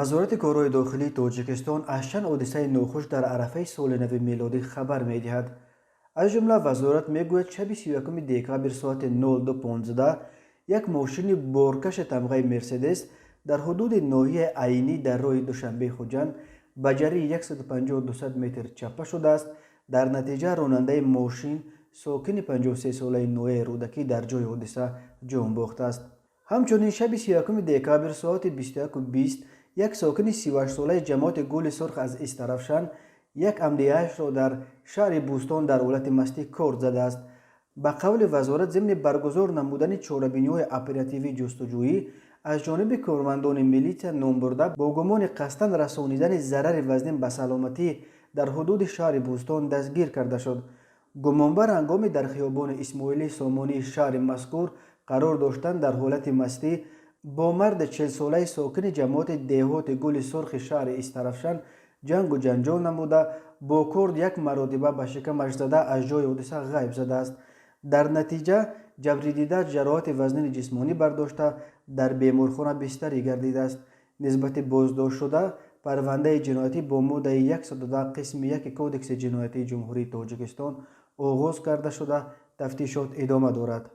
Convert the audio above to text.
وزارت کارهای داخلی تاجیکستان از چند حادثه ناخوش در عرفه سال نو میلادی خبر می‌دهد. از جمله وزارت میگوید شب 31 دکامبر ساعت 02:15 یک ماشین بارکش تمغه مرسدس در حدود ناحیه عینی در راه دوشنبه خوجند به جری 150-200 متر چپه شده است. در نتیجه راننده ماشین ساکن 53 ساله نوعه رودکی در جای حادثه جان باخته است. همچنین شب 31 دکامبر ساعت 21:20 یک ساکن 38 ساله جماعت گل سرخ از استرفشان یک امدیهش را در شهر بوستان در حالت مستی کار زده است. به قول وزارت ضمن برگزار نمودن چاره‌بینی‌های اپراتیوی جستجویی از جانب کارمندان میلیت نام برده با گمان قصداً رسانیدن ضرر وزن به سلامتی در حدود شهر بوستان دستگیر کرده شد. گمانبر هنگامی در خیابان اسماعیلی سامانی شهر مذکور قرار داشتند در حالت مستی با مرد 40 ساله ساکن جماعت دهات گل سرخ شهر استرفشان جنگ و جنجال نموده با کرد یک مراتبه به شکمش زده از جای حادثه غیب زده است. در نتیجه جبری دیده جراحت وزن جسمانی برداشته در بیمارخانه بستری گردیده است. نسبت بازداشت شده پرونده جنایتی با ماده 110 قسم 1 کودکس جنایتی جمهوری تاجیکستان آغاز کرده شده تفتیشات ادامه دارد.